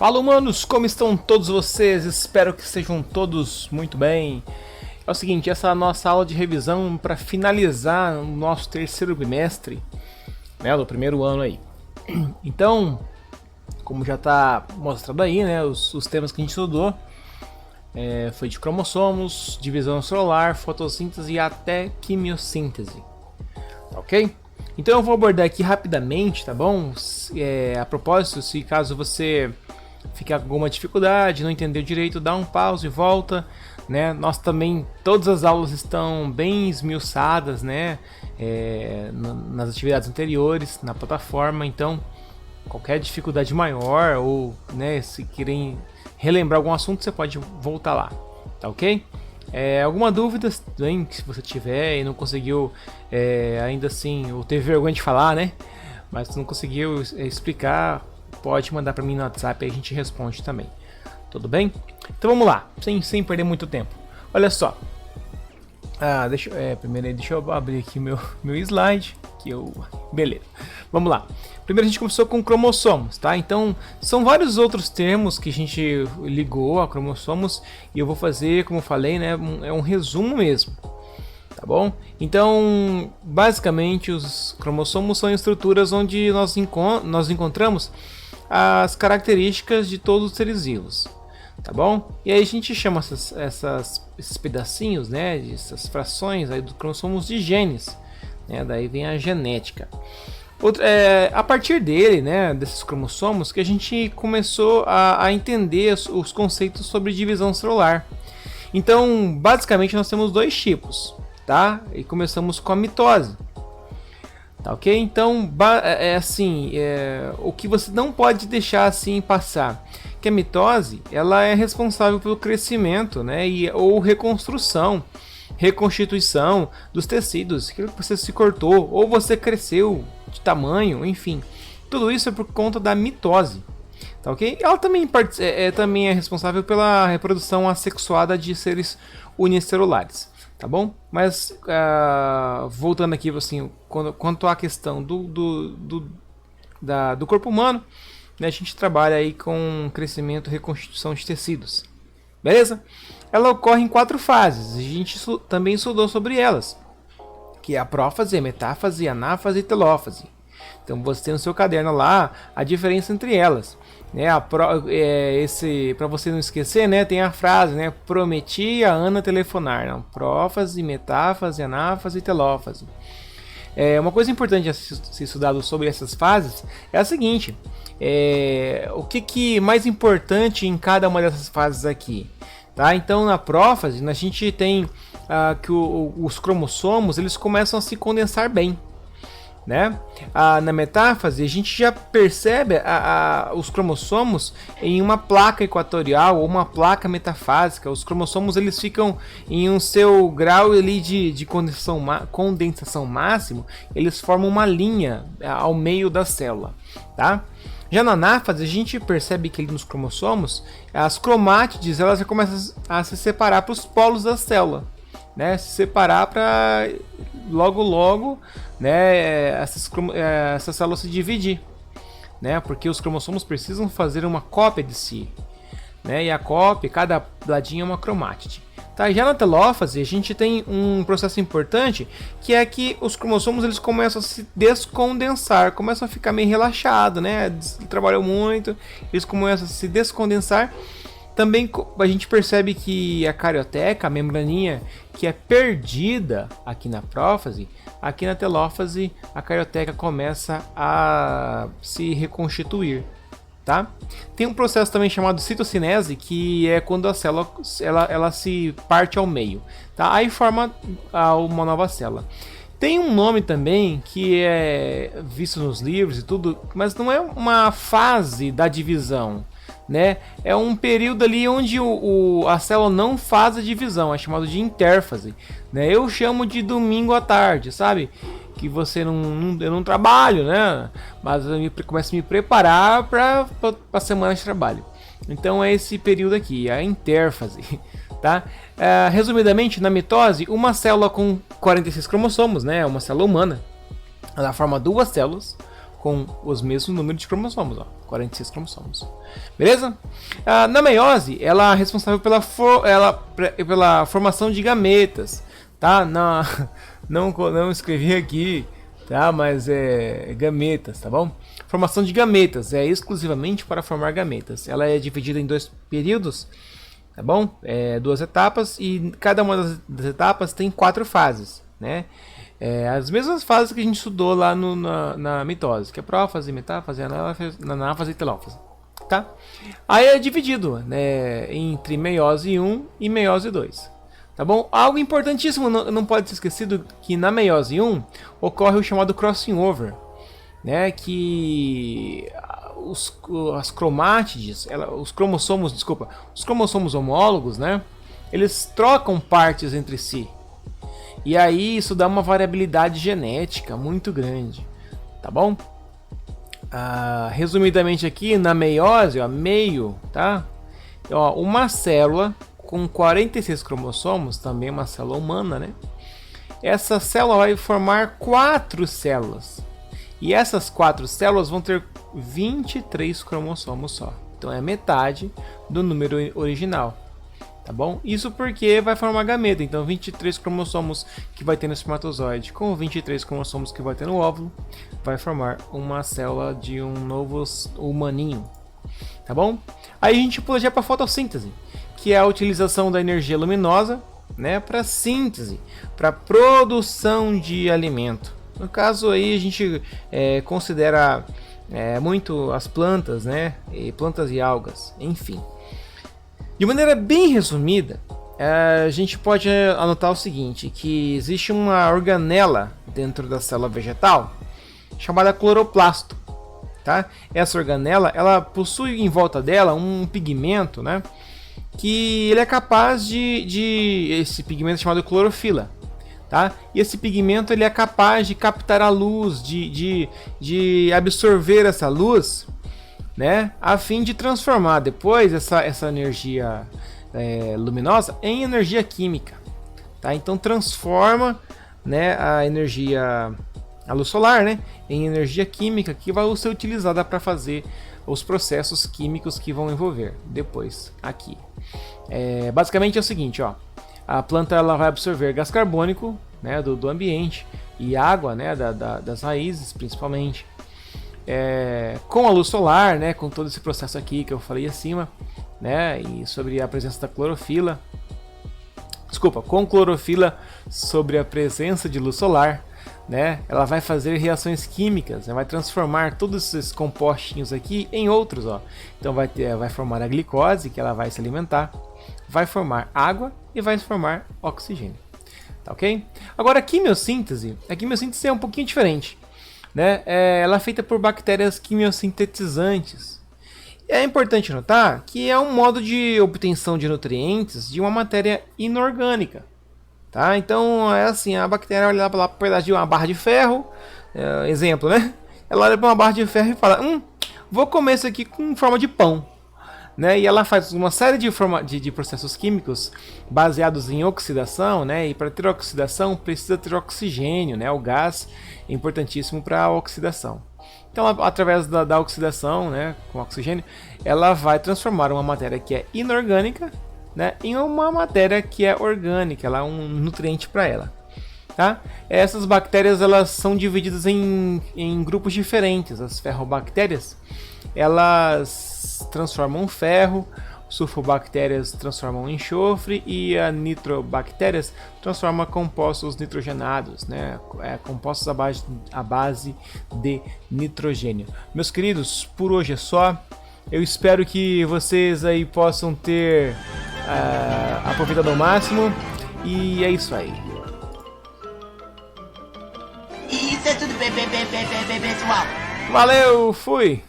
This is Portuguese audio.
Fala, humanos, como estão todos vocês? Espero que estejam todos muito bem. É o seguinte, essa é a nossa aula de revisão para finalizar o nosso terceiro bimestre, né, do primeiro ano aí. Então, como já está mostrado aí, né, os temas que a gente estudou, foi de cromossomos, divisão celular, fotossíntese e até quimiossíntese, tá ok? Então eu vou abordar aqui rapidamente, tá bom? A propósito, se caso você ficar com alguma dificuldade, não entendeu direito, dá um pause e volta, né? Nós também, todas as aulas estão bem esmiuçadas, né? Nas atividades anteriores, na plataforma, então qualquer dificuldade maior ou, né, se querem relembrar algum assunto, você pode voltar lá, tá ok? Alguma dúvida também, se você tiver e não conseguiu ainda assim, ou teve vergonha de falar, né? Mas se não conseguiu explicar, pode mandar para mim no WhatsApp e a gente responde também. Tudo bem? Então vamos lá, sem perder muito tempo. Olha só. Primeiro deixa eu abrir aqui meu slide. Beleza. Vamos lá. Primeiro a gente começou com cromossomos, tá? Então são vários outros termos que a gente ligou a cromossomos e eu vou fazer, como eu falei, né? É um resumo mesmo. Tá bom? Então, basicamente, os cromossomos são estruturas onde nós encontramos as características de todos os seres vivos, tá bom? E aí a gente chama esses pedacinhos, né, essas frações aí dos cromossomos de genes, né? Daí vem a genética. A partir dele, né, desses cromossomos, que a gente começou a entender os conceitos sobre divisão celular. Então, basicamente, nós temos dois tipos, tá? E começamos com a mitose. Tá, ok? Então, o que você não pode deixar assim passar, que a mitose, ela é responsável pelo crescimento, né, ou reconstituição dos tecidos, aquilo que você se cortou, ou você cresceu de tamanho, enfim. Tudo isso é por conta da mitose, tá, ok? Ela também é responsável pela reprodução assexuada de seres unicelulares. Tá bom? Mas voltando aqui assim, quanto à questão do corpo humano, né, a gente trabalha aí com crescimento e reconstituição de tecidos. Beleza? Ela ocorre em 4 fases. A gente também estudou sobre elas, que é a prófase, a metáfase, a anáfase e telófase. Então você tem no seu caderno lá a diferença entre elas, né? Para você não esquecer, né? Tem a frase, né? Prometi a Ana telefonar. Não? Prófase, metáfase, anáfase e telófase. Uma coisa importante a ser estudado sobre essas fases é a seguinte: o que mais importante em cada uma dessas fases aqui, tá? Então na prófase a gente tem que os cromossomos eles começam a se condensar bem, né? Na metáfase a gente já percebe os cromossomos em uma placa equatorial ou uma placa metafásica. Os cromossomos eles ficam em um seu grau ali de condensação máximo, eles formam uma linha ao meio da célula, tá? Já na anáfase a gente percebe que ali nos cromossomos as cromátides elas já começam a se separar para os polos da célula, né? Se separar para logo, né, essa célula se dividir, né? Porque os cromossomos precisam fazer uma cópia de si, né? E a cópia, cada ladinho é uma cromátide. Tá? Já na telófase a gente tem um processo importante, que é que os cromossomos eles começam a se descondensar, começam a ficar meio relaxado, né? Trabalhou muito, eles começam a se descondensar. Também a gente percebe que a carioteca, a membraninha que é perdida aqui na prófase, aqui na telófase a carioteca começa a se reconstituir, tá? Tem um processo também chamado citocinese, que é quando a célula ela se parte ao meio, tá? Aí forma uma nova célula. Tem um nome também que é visto nos livros e tudo, mas não é uma fase da divisão, né? É um período ali onde a célula não faz a divisão, é chamado de interfase, né? Eu chamo de domingo à tarde, sabe? Que eu não trabalho, né? Mas eu começo a me preparar para a semana de trabalho. Então é esse período aqui, a interfase, tá? Resumidamente, na mitose, uma célula com 46 cromossomos, né? Uma célula humana, ela forma 2 células com os mesmos números de cromossomos, ó, 46 cromossomos. Beleza? Na meiose, ela é responsável pela formação de gametas, tá? Não escrevi aqui, tá? Mas é gametas, tá bom? Formação de gametas é exclusivamente para formar gametas. Ela é dividida em 2 períodos, tá bom? 2 etapas, e cada uma das etapas tem 4 fases, né? As mesmas fases que a gente estudou lá na mitose, que é prófase, metáfase, anáfase e telófase, tá? Aí é dividido, né, entre meiose 1 e meiose 2, tá bom? Algo importantíssimo não pode ser esquecido, que na meiose 1 ocorre o chamado crossing over, né, que as cromátides, os cromossomos homólogos, né, eles trocam partes entre si. E aí isso dá uma variabilidade genética muito grande, tá bom? Resumidamente aqui, na meiose, ó, meio, tá? Ó, uma célula com 46 cromossomos, também uma célula humana, né? Essa célula vai formar 4 células. E essas 4 células vão ter 23 cromossomos só. Então é metade do número original. Tá bom? Isso porque vai formar gameta. Então 23 cromossomos que vai ter no espermatozoide com 23 cromossomos que vai ter no óvulo vai formar uma célula de um novo humaninho. Tá bom? Aí a gente pula já para fotossíntese, que é a utilização da energia luminosa, né, para síntese, para produção de alimento. No caso aí a gente considera muito as plantas, né, plantas e algas, enfim. De maneira bem resumida, a gente pode anotar o seguinte, que existe uma organela dentro da célula vegetal chamada cloroplasto, tá? Essa organela, ela possui em volta dela um pigmento, né, que ele é capaz esse pigmento é chamado clorofila, tá? E esse pigmento ele é capaz de captar a luz, de absorver essa luz, né, a fim de transformar depois essa energia luminosa em energia química, tá? Então transforma, né, a luz solar, né, em energia química que vai ser utilizada para fazer os processos químicos que vão envolver depois aqui. Basicamente é o seguinte, ó, a planta ela vai absorver gás carbônico, né, do ambiente e água, né, das raízes principalmente. Com a luz solar, né, com todo esse processo aqui que eu falei acima, né, e sobre a presença da clorofila, com clorofila sobre a presença de luz solar, né, ela vai fazer reações químicas, né, vai transformar todos esses compostinhos aqui em outros, ó. Então vai formar a glicose, que ela vai se alimentar, vai formar água e vai formar oxigênio, tá ok? Agora a quimiossíntese é um pouquinho diferente, né? Ela é feita por bactérias quimiosintetizantes. É importante notar que é um modo de obtenção de nutrientes de uma matéria inorgânica, tá? Então é assim, a bactéria olha lá para um pedaço de uma barra de ferro, exemplo, né? Ela olha para uma barra de ferro e fala, vou comer isso aqui com forma de pão, né? E ela faz uma série de processos químicos baseados em oxidação, né? E para ter oxidação precisa ter oxigênio, né? O gás é importantíssimo para a oxidação. Então, através da oxidação, né, com oxigênio, ela vai transformar uma matéria que é inorgânica, né, em uma matéria que é orgânica, ela é um nutriente para ela. Tá? Essas bactérias elas são divididas em grupos diferentes. As ferrobactérias elas transformam ferro, sulfobactérias transformam enxofre e a nitrobactérias transformam compostos nitrogenados, né? Compostos à base de nitrogênio. Meus queridos, por hoje é só. Eu espero que vocês aí possam ter aproveitado ao máximo. E é isso aí. Isso é tudo bem, pessoal. Valeu, fui!